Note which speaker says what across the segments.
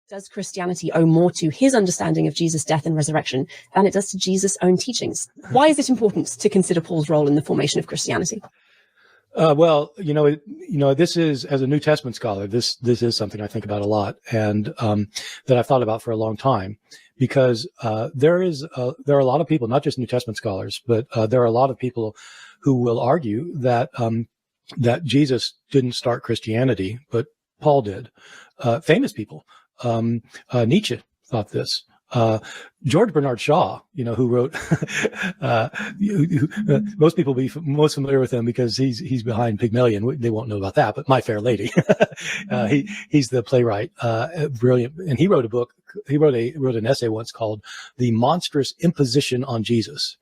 Speaker 1: Does Christianity owe more to his understanding of Jesus' death and resurrection than it does to Jesus' own teachings? Why is it important to consider Paul's role in the formation of Christianity?
Speaker 2: Well, this is, as a New Testament scholar, this is something I think about a lot, and that I've thought about for a long time, because there are a lot of people, not just New Testament scholars, but there are a lot of people who will argue that that Jesus didn't start Christianity, but Paul did. Famous people. Nietzsche thought this. George Bernard Shaw, who wrote, most people be most familiar with him because he's behind Pygmalion. They won't know about that, but My Fair Lady. He's the playwright, brilliant. And he wrote a book. He wrote an essay once called "The Monstrous Imposition on Jesus,"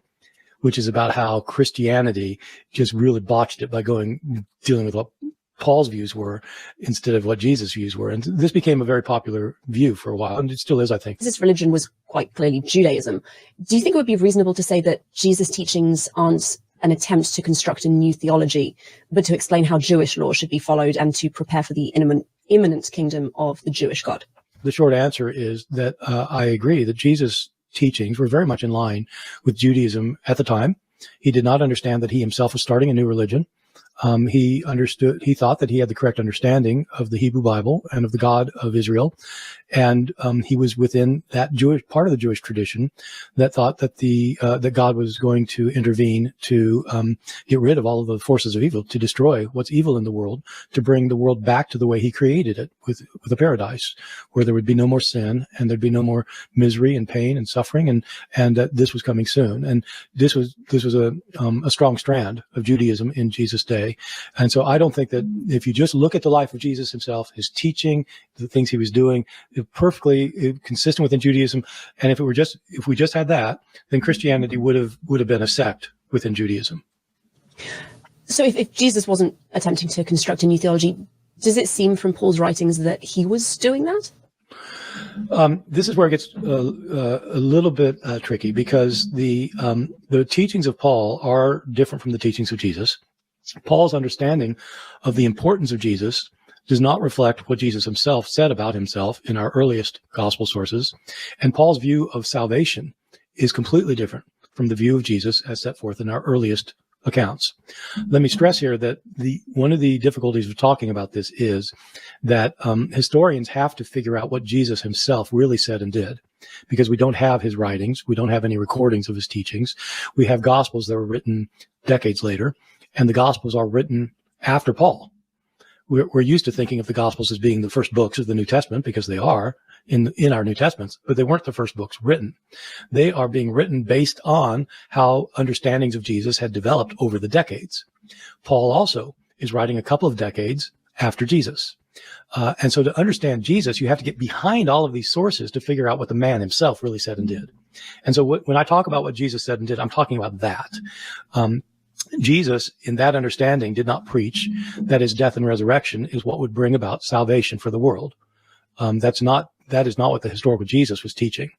Speaker 2: which is about how Christianity just really botched it by dealing with what Paul's views were instead of what Jesus' views were. And this became a very popular view for a while, and it still is, I think.
Speaker 1: This religion was quite clearly Judaism. Do you think it would be reasonable to say that Jesus' teachings aren't an attempt to construct a new theology, but to explain how Jewish law should be followed and to prepare for the imminent kingdom of the Jewish God?
Speaker 2: The short answer is that I agree that Jesus' teachings were very much in line with Judaism at the time. He did not understand that he himself was starting a new religion. He thought that he had the correct understanding of the Hebrew Bible and of the God of Israel. And, he was within that part of the Jewish tradition that thought that that God was going to intervene to, get rid of all of the forces of evil, to destroy what's evil in the world, to bring the world back to the way he created it with a paradise where there would be no more sin and there'd be no more misery and pain and suffering, and that this was coming soon. And this was a strong strand of Judaism in Jesus' day. And so I don't think that if you just look at the life of Jesus himself, his teaching, the things he was doing, perfectly consistent within Judaism. And if we just had that, then Christianity would have been a sect within Judaism.
Speaker 1: So if Jesus wasn't attempting to construct a new theology, does it seem from Paul's writings that he was doing that?
Speaker 2: This is where it gets a little bit tricky, because the teachings of Paul are different from the teachings of Jesus. Paul's understanding of the importance of Jesus does not reflect what Jesus himself said about himself in our earliest gospel sources. And Paul's view of salvation is completely different from the view of Jesus as set forth in our earliest accounts. Let me stress here that one of the difficulties of talking about this is that historians have to figure out what Jesus himself really said and did, because we don't have his writings. We don't have any recordings of his teachings. We have gospels that were written decades later, and the gospels are written after Paul. We're used to thinking of the Gospels as being the first books of the New Testament, because they are in our New Testaments, but they weren't the first books written. They are being written based on how understandings of Jesus had developed over the decades. Paul also is writing a couple of decades after Jesus. And so to understand Jesus, you have to get behind all of these sources to figure out what the man himself really said and did. And so when I talk about what Jesus said and did, I'm talking about that. Jesus, in that understanding, did not preach that his death and resurrection is what would bring about salvation for the world. That is not what the historical Jesus was teaching.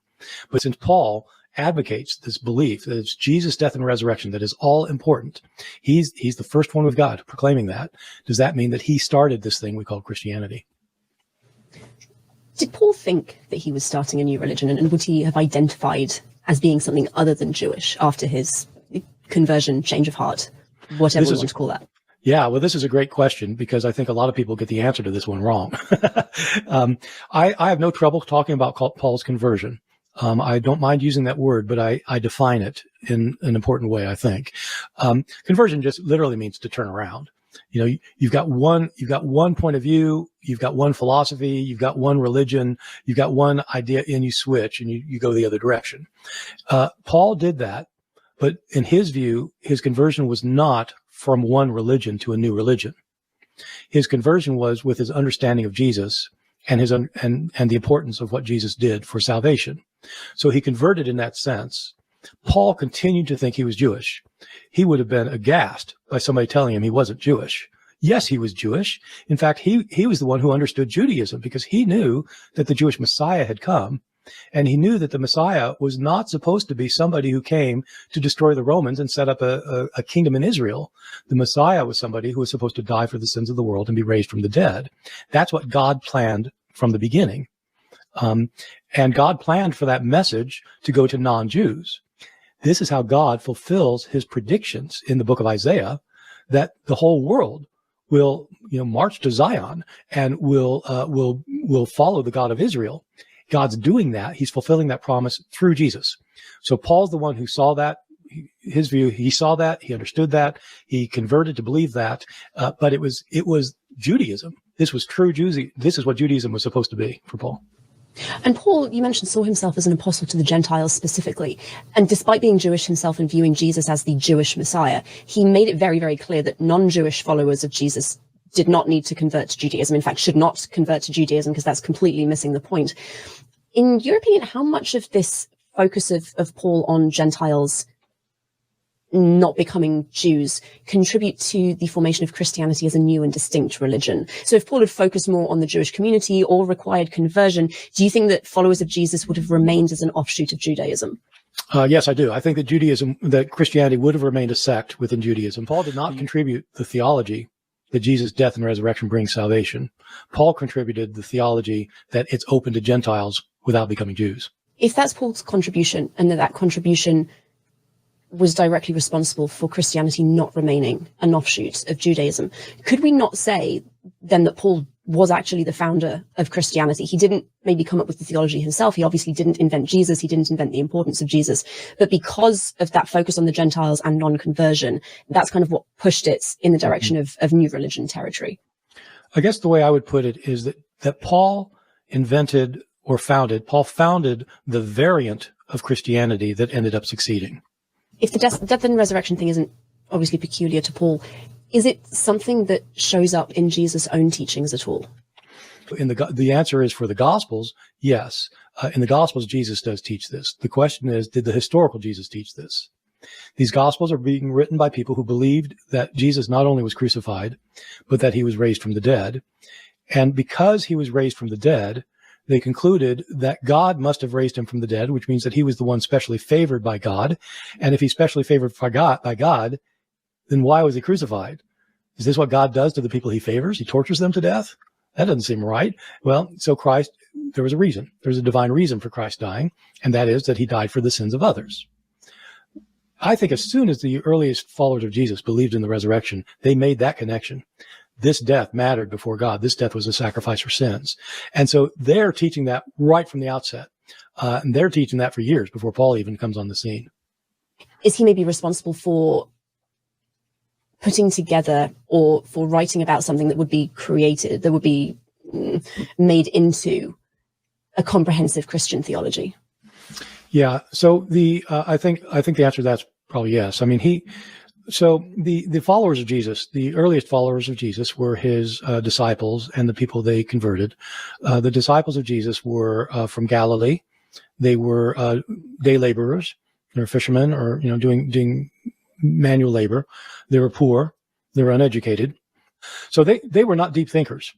Speaker 2: But since Paul advocates this belief that it's Jesus' death and resurrection that is all important, he's the first one with God proclaiming that. Does that mean that he started this thing we call Christianity?
Speaker 1: Did Paul think that he was starting a new religion, and would he have identified as being something other than Jewish after his conversion, change of heart, whatever we want to call that?
Speaker 2: Yeah, well, this is a great question, because I think a lot of people get the answer to this one wrong. I have no trouble talking about Paul's conversion. I don't mind using that word, but I define it in an important way, I think. Conversion just literally means to turn around. You've got one point of view, you've got one philosophy, you've got one religion, you've got one idea, and you switch and you go the other direction. Paul did that. But in his view, his conversion was not from one religion to a new religion. His conversion was with his understanding of Jesus and and the importance of what Jesus did for salvation. So he converted in that sense. Paul continued to think he was Jewish. He would have been aghast by somebody telling him he wasn't Jewish. Yes, he was Jewish. In fact, he was the one who understood Judaism, because he knew that the Jewish Messiah had come. And he knew that the Messiah was not supposed to be somebody who came to destroy the Romans and set up a kingdom in Israel. The Messiah was somebody who was supposed to die for the sins of the world and be raised from the dead. That's what God planned from the beginning. And God planned for that message to go to non-Jews. This is how God fulfills his predictions in the book of Isaiah that the whole world will, march to Zion and will follow the God of Israel. God's doing that. He's fulfilling that promise through Jesus. So Paul's the one who saw that. His view, he saw that, he understood that, he converted to believe that, but it was Judaism. This was true Judaism. This is what Judaism was supposed to be for Paul.
Speaker 1: And Paul, you mentioned, saw himself as an apostle to the Gentiles specifically. And despite being Jewish himself and viewing Jesus as the Jewish Messiah, he made it very, very clear that non-Jewish followers of Jesus did not need to convert to Judaism. In fact, should not convert to Judaism because that's completely missing the point. In your opinion, how much of this focus of Paul on Gentiles not becoming Jews contribute to the formation of Christianity as a new and distinct religion? So if Paul had focused more on the Jewish community or required conversion, do you think that followers of Jesus would have remained as an offshoot of Judaism?
Speaker 2: Yes, I do. I think that Christianity would have remained a sect within Judaism. Paul did not contribute the theology that Jesus' death and resurrection brings salvation. Paul contributed the theology that it's open to Gentiles without becoming Jews.
Speaker 1: If that's Paul's contribution, and that contribution was directly responsible for Christianity not remaining an offshoot of Judaism, could we not say then that Paul was actually the founder of Christianity? He didn't maybe come up with the theology himself. He obviously didn't invent Jesus. He didn't invent the importance of Jesus. But because of that focus on the Gentiles and non-conversion, that's kind of what pushed it in the direction of new religion territory.
Speaker 2: I guess the way I would put it is that Paul founded the variant of Christianity that ended up succeeding.
Speaker 1: If the death and resurrection thing isn't obviously peculiar to Paul, is it something that shows up in Jesus' own teachings at all?
Speaker 2: The answer is for the Gospels, yes. In the Gospels, Jesus does teach this. The question is, did the historical Jesus teach this? These Gospels are being written by people who believed that Jesus not only was crucified, but that he was raised from the dead. And because he was raised from the dead, they concluded that God must have raised him from the dead, which means that he was the one specially favored by God. And if he's specially favored by God, then why was he crucified? Is this what God does to the people he favors? He tortures them to death? That doesn't seem right. Well, so Christ, there was a reason. There's a divine reason for Christ dying, and that is that he died for the sins of others. I think as soon as the earliest followers of Jesus believed in the resurrection, they made that connection. This death mattered before God. This death was a sacrifice for sins. And so they're teaching that right from the outset. And they're teaching that for years before Paul even comes on the scene.
Speaker 1: Is he maybe responsible for putting together or for writing about something that would be created, that would be made into a comprehensive Christian theology? Yeah.
Speaker 2: So I think the answer to that's probably yes. I mean, the followers of Jesus, the earliest followers of Jesus were his disciples and the people they converted. The disciples of Jesus were from Galilee. They were day laborers. They were fishermen or, doing manual labor. They were poor. They were uneducated. So they were not deep thinkers.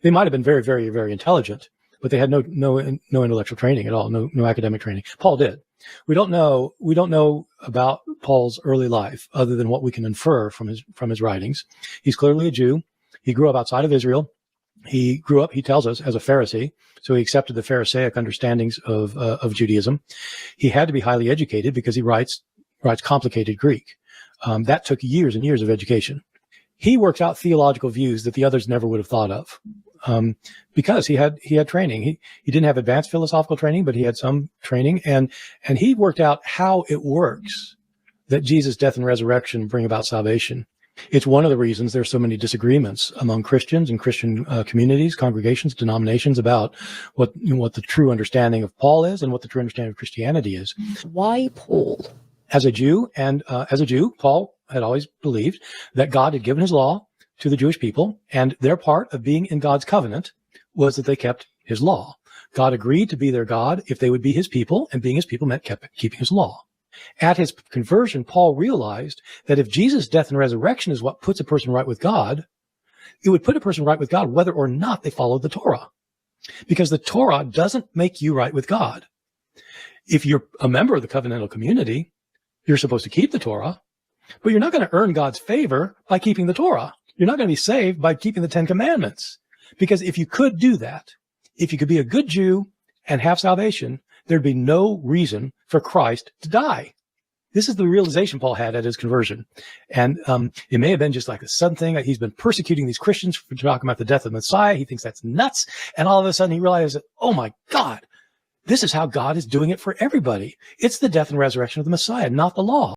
Speaker 2: They might have been very, very, very intelligent, but they had no intellectual training at all, no academic training. Paul did. We don't know about Paul's early life other than what we can infer from his writings. He's clearly a Jew. He grew up outside of Israel. He grew up, he tells us, as a Pharisee. So he accepted the Pharisaic understandings of Judaism. He had to be highly educated because he writes complicated Greek. That took years and years of education. He works out theological views that the others never would have thought of. Because he had training. He didn't have advanced philosophical training, but he had some training, and he worked out how it works that Jesus' death and resurrection bring about salvation. It's one of the reasons there's so many disagreements among Christians and Christian communities, congregations, denominations about what the true understanding of Paul is and what the true understanding of Christianity is.
Speaker 1: Why Paul?
Speaker 2: As a Jew, Paul had always believed that God had given his law to the Jewish people, and their part of being in God's covenant was that they kept his law. God agreed to be their God if they would be his people, and being his people meant keeping his law. At his conversion, Paul realized that if Jesus' death and resurrection is what puts a person right with God, it would put a person right with God whether or not they followed the Torah. Because the Torah doesn't make you right with God. If you're a member of the covenantal community, you're supposed to keep the Torah, but you're not going to earn God's favor by keeping the Torah. You're not going to be saved by keeping the Ten Commandments. Because if you could do that, if you could be a good Jew and have salvation, there'd be no reason for Christ to die. This is the realization Paul had at his conversion. And it may have been just like a sudden thing. He's been persecuting these Christians for talking about the death of the Messiah. He thinks that's nuts. And all of a sudden he realizes that, oh my God, this is how God is doing it for everybody. It's the death and resurrection of the Messiah, not the law.